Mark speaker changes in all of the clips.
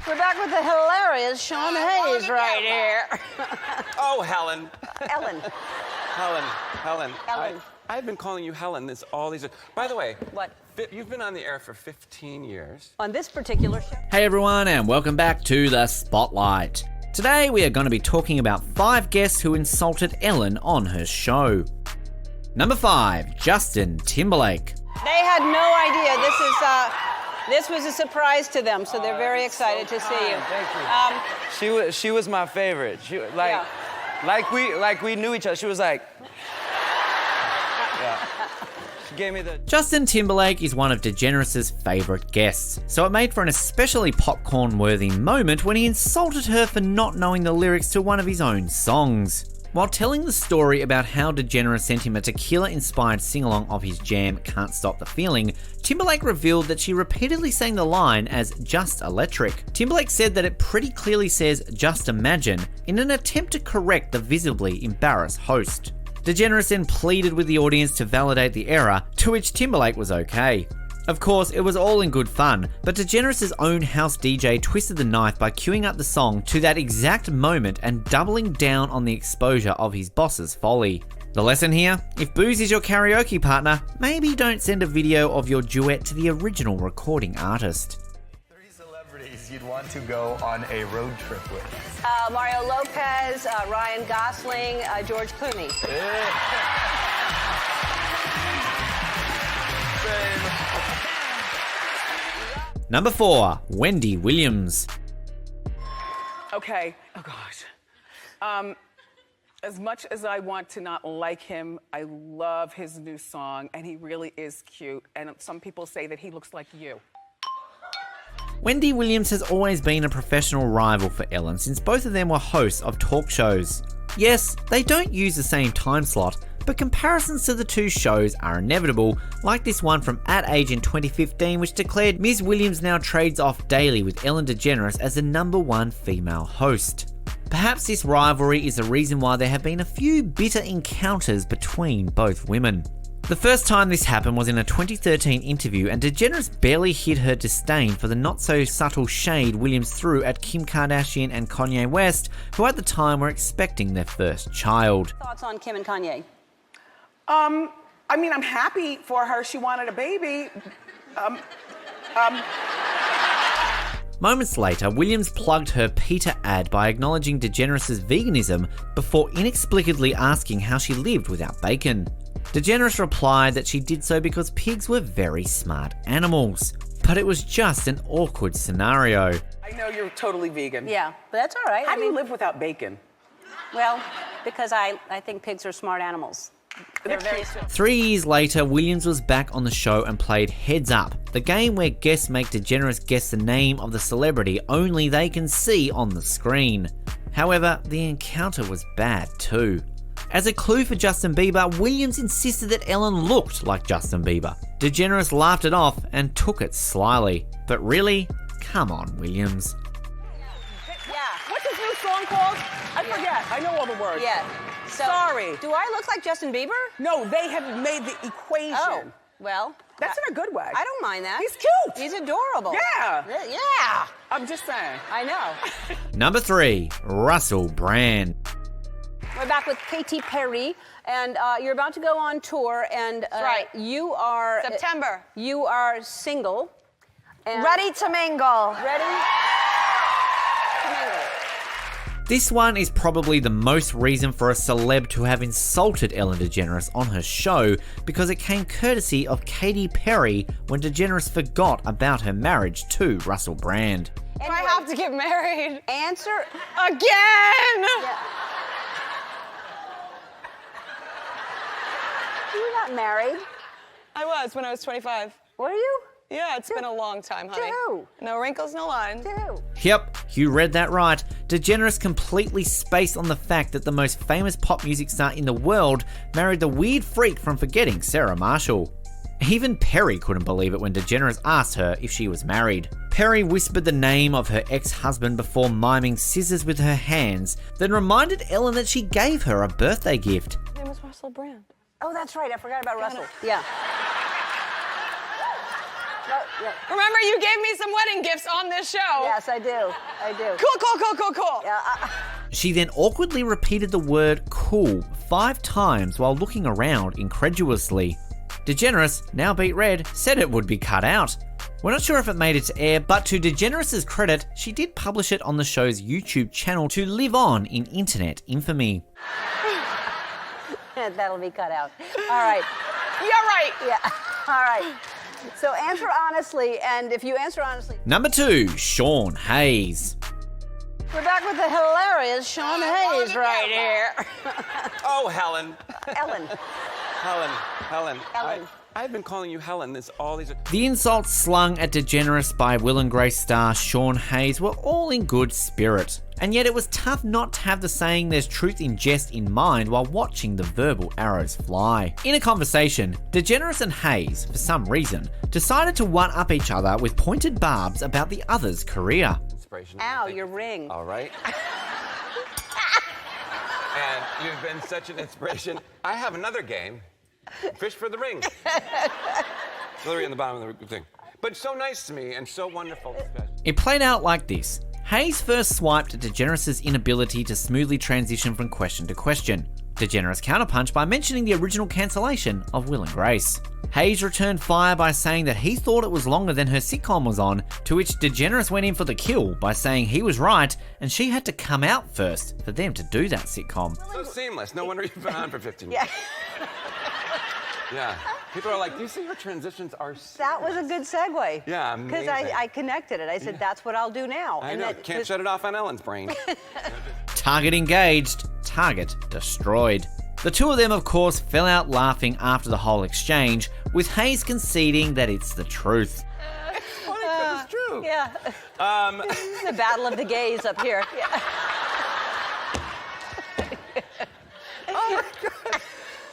Speaker 1: We're back with the hilarious Sean Hayes right here.
Speaker 2: Oh, Helen.
Speaker 1: Ellen.
Speaker 2: Helen.
Speaker 1: Ellen.
Speaker 2: I've been calling you Helen all these. By the way.
Speaker 1: What?
Speaker 2: You've been on the air for 15 years.
Speaker 1: On this particular show.
Speaker 3: Hey everyone, and welcome back to The Spotlight. Today we are going to be talking about 5 guests who insulted Ellen on her show. Number 5, Justin Timberlake.
Speaker 1: They had no idea. This was a surprise to them, so they're very excited to see you.
Speaker 4: Thank you. She was my favorite. Like we knew each other. She was like, yeah. She gave me the.
Speaker 3: Justin Timberlake is one of Degeneres' favourite guests, so it made for an especially popcorn-worthy moment when he insulted her for not knowing the lyrics to one of his own songs. While telling the story about how Degenere sent him a tequila-inspired sing-along of his jam Can't Stop the Feeling, Timberlake revealed that she repeatedly sang the line as Just Electric. Timberlake said that it pretty clearly says Just Imagine in an attempt to correct the visibly embarrassed host. Degeneres then pleaded with the audience to validate the error, to which Timberlake was okay. Of course, it was all in good fun, but Degeneres' own house DJ twisted the knife by queuing up the song to that exact moment and doubling down on the exposure of his boss's folly. The lesson here? If booze is your karaoke partner, maybe don't send a video of your duet to the original recording artist.
Speaker 5: 3 celebrities you'd want to go on a road trip with.
Speaker 1: Mario Lopez, Ryan Gosling, George Clooney.
Speaker 3: Number 4, Wendy Williams.
Speaker 6: Okay. Oh, gosh. As much as I want to not like him, I love his new song, and he really is cute. And some people say that he looks like you.
Speaker 3: Wendy Williams has always been a professional rival for Ellen since both of them were hosts of talk shows. Yes, they don't use the same time slot, but comparisons to the two shows are inevitable, like this one from @Age in 2015, which declared Ms. Williams now trades off daily with Ellen DeGeneres as the #1 female host. Perhaps this rivalry is the reason why there have been a few bitter encounters between both women. The first time this happened was in a 2013 interview, and DeGeneres barely hid her disdain for the not-so-subtle shade Williams threw at Kim Kardashian and Kanye West, who at the time were expecting their first child.
Speaker 1: Thoughts on Kim and Kanye?
Speaker 6: I mean, I'm happy for her. She wanted a baby.
Speaker 3: Moments later, Williams plugged her PETA ad by acknowledging DeGeneres' veganism before inexplicably asking how she lived without bacon. DeGeneres replied that she did so because pigs were very smart animals, but it was just an awkward scenario.
Speaker 6: I know you're totally vegan.
Speaker 1: Yeah, but that's all right.
Speaker 6: How do you live without bacon?
Speaker 1: Well, because I think pigs are smart animals. They're very sweet.
Speaker 3: 3 years later, Williams was back on the show and played Heads Up, the game where guests make Degeneres guess the name of the celebrity only they can see on the screen. However, the encounter was bad too. As a clue for Justin Bieber, Williams insisted that Ellen looked like Justin Bieber. Degeneres laughed it off and took it slyly. But really? Come on, Williams.
Speaker 1: Yeah.
Speaker 6: What's his new song called? I forget. I know all the words.
Speaker 1: Yeah. So,
Speaker 6: Sorry.
Speaker 1: Do I look like Justin Bieber?
Speaker 6: No, they have made the equation.
Speaker 1: Oh, well.
Speaker 6: That's in a good way.
Speaker 1: I don't mind that.
Speaker 6: He's cute.
Speaker 1: He's adorable.
Speaker 6: Yeah.
Speaker 1: Yeah.
Speaker 6: I'm just saying.
Speaker 1: I know.
Speaker 3: Number 3, Russell Brand.
Speaker 1: We're back with Katy Perry, and you're about to go on tour, and
Speaker 7: That's right.
Speaker 1: you are...
Speaker 7: September.
Speaker 1: You are single. And
Speaker 7: Ready to mingle.
Speaker 1: Ready to mingle.
Speaker 3: This one is probably the most reason for a celeb to have insulted Ellen DeGeneres on her show, because it came courtesy of Katy Perry when DeGeneres forgot about her marriage to Russell Brand.
Speaker 7: Do I have to get married?
Speaker 1: Answer
Speaker 7: Again!
Speaker 1: Yeah. You were not married.
Speaker 7: I was when I was 25.
Speaker 1: Were you?
Speaker 7: Yeah, it's been a long time, honey.
Speaker 1: who?
Speaker 7: No wrinkles, no lines.
Speaker 1: To who?
Speaker 3: Yep, you read that right. DeGeneres completely spaced on the fact that the most famous pop music star in the world married the weird freak from Forgetting, Sarah Marshall. Even Perry couldn't believe it when DeGeneres asked her if she was married. Perry whispered the name of her ex-husband before miming scissors with her hands, then reminded Ellen that she gave her a birthday gift.
Speaker 7: His name was Russell Brand.
Speaker 1: Oh, that's right. I forgot about Russell. Yeah.
Speaker 7: Remember, you gave me some wedding gifts on this show.
Speaker 1: Yes, I do. I do.
Speaker 7: Cool.
Speaker 1: Yeah,
Speaker 3: She then awkwardly repeated the word cool 5 times while looking around incredulously. Degeneres, now beat red, said it would be cut out. We're not sure if it made it to air, but to Degeneres' credit, she did publish it on the show's YouTube channel to live on in internet infamy.
Speaker 1: that'll be cut out. All right.
Speaker 7: Yeah, right.
Speaker 1: Yeah. All right. So answer honestly, and if you answer honestly...
Speaker 3: Number 2, Sean Hayes.
Speaker 1: We're back with the hilarious Sean Hayes right here.
Speaker 2: Oh, Helen.
Speaker 1: Ellen.
Speaker 2: Helen.
Speaker 1: Ellen.
Speaker 2: I've been calling you Helen all these...
Speaker 3: The insults slung at Degeneres by Will and Grace star Sean Hayes were all in good spirit. And yet it was tough not to have the saying there's truth in jest in mind while watching the verbal arrows fly. In a conversation, Degeneres and Hayes, for some reason, decided to one-up each other with pointed barbs about the other's career.
Speaker 2: Inspiration.
Speaker 1: Ow, your ring.
Speaker 2: All right. And you've been such an inspiration. I have another game. Fish for the ring. Hillary in the bottom of the thing. But so nice to me and so wonderful.
Speaker 3: It played out like this. Hayes first swiped at Degeneres' inability to smoothly transition from question to question. Degeneres counterpunched by mentioning the original cancellation of Will and Grace. Hayes returned fire by saying that he thought it was longer than her sitcom was on, to which Degeneres went in for the kill by saying he was right and she had to come out first for them to do that sitcom.
Speaker 2: So seamless. No wonder you've been on for 15 years. Yeah. People are like, do you see your transitions are seamless?
Speaker 1: That was a good segue.
Speaker 2: Yeah,
Speaker 1: Because
Speaker 2: amazing.
Speaker 1: I connected it. I said, that's what I'll do now.
Speaker 2: I know. Can't shut it off on Ellen's brain.
Speaker 3: Target engaged, target destroyed. The two of them, of course, fell out laughing after the whole exchange, with Hayes conceding that it's the truth.
Speaker 2: Funny, but it's true.
Speaker 1: Yeah. This is the battle of the gays up here. Yeah.
Speaker 2: Oh my God.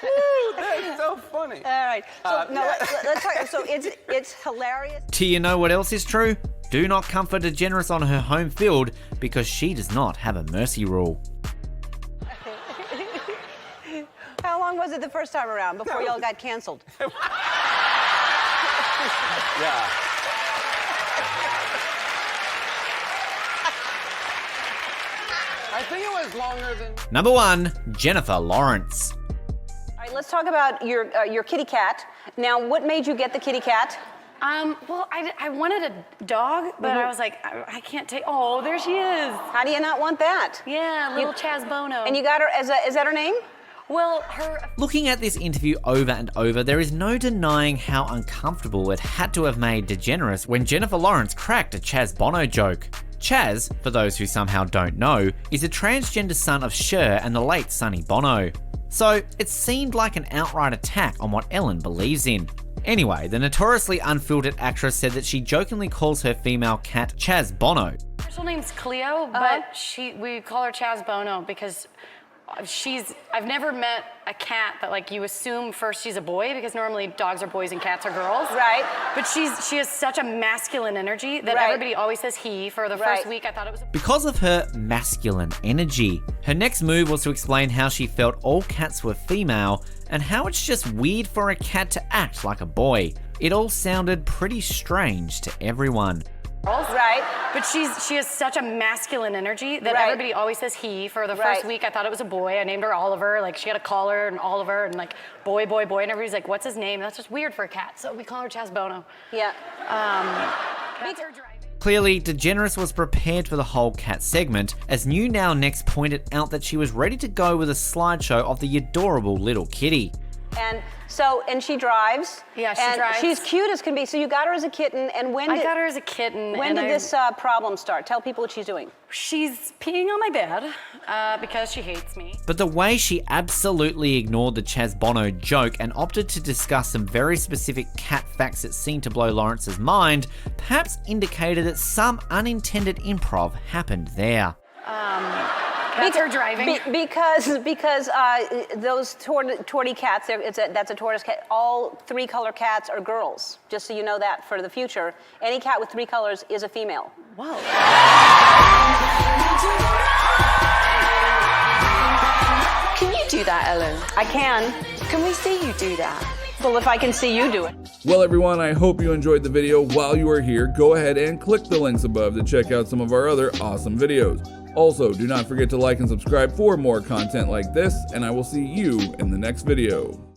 Speaker 2: Woo, that's so funny.
Speaker 1: All right. So let's talk. So it's hilarious.
Speaker 3: Do you know what else is true? Do not comfort Degeneres on her home field because she does not have a mercy rule.
Speaker 1: How long was it the first time around before y'all got canceled?
Speaker 2: Yeah. I think it was longer than...
Speaker 3: Number 1, Jennifer Lawrence.
Speaker 1: All right, let's talk about your kitty cat. Now, what made you get the kitty cat?
Speaker 8: Well, I wanted a dog, but I was like, I can't take. Oh, there she is.
Speaker 1: How do you not want that?
Speaker 8: Yeah, little Chaz Bono.
Speaker 1: And you got her is that her name?
Speaker 8: Well, her.
Speaker 3: Looking at this interview over and over, there is no denying how uncomfortable it had to have made Degeneres when Jennifer Lawrence cracked a Chaz Bono joke. Chaz, for those who somehow don't know, is a transgender son of Cher and the late Sonny Bono. So it seemed like an outright attack on what Ellen believes in. Anyway, the notoriously unfiltered actress said that she jokingly calls her female cat Chaz Bono.
Speaker 8: Her actual name's Cleo, but we call her Chaz Bono because I've never met a cat that like you assume first she's a boy because normally dogs are boys and cats are girls.
Speaker 1: Right.
Speaker 8: But she has such a masculine energy that everybody always says he. For the first week, I thought it was
Speaker 3: Because of her masculine energy, her next move was to explain how she felt all cats were female and how it's just weird for a cat to act like a boy. It all sounded pretty strange to everyone.
Speaker 1: Right.
Speaker 8: But she has such a masculine energy that everybody always says he. For the first week, I thought it was a boy. I named her Oliver. Like, she had a collar and Oliver and like, boy. And everybody's like, what's his name? That's just weird for a cat. So we call her Chaz Bono.
Speaker 1: Yeah.
Speaker 8: That's her driving.
Speaker 3: Clearly, Degeneres was prepared for the whole cat segment, as New Now Next pointed out that she was ready to go with a slideshow of the adorable little kitty.
Speaker 1: And she drives.
Speaker 8: Yeah, she drives.
Speaker 1: She's cute as can be. So you got her as a kitten, and
Speaker 8: I got her as a kitten.
Speaker 1: When did this problem start? Tell people what she's doing.
Speaker 8: She's peeing on my bed because she hates me.
Speaker 3: But the way she absolutely ignored the Chaz Bono joke and opted to discuss some very specific cat facts that seemed to blow Lawrence's mind, perhaps indicated that some unintended improv happened there.
Speaker 8: That's her driving.
Speaker 1: Because those tortie cats, that's a tortoise cat. All 3-color cats are girls. Just so you know that for the future. Any cat with 3 colors is a female.
Speaker 8: Whoa.
Speaker 7: Can you do that, Ellen?
Speaker 1: I can.
Speaker 7: Can we see you do that?
Speaker 1: Well, if I can see you do it.
Speaker 9: Well everyone, I hope you enjoyed the video. While you are here, go ahead and click the links above to check out some of our other awesome videos. Also, do not forget to like and subscribe for more content like this, and I will see you in the next video.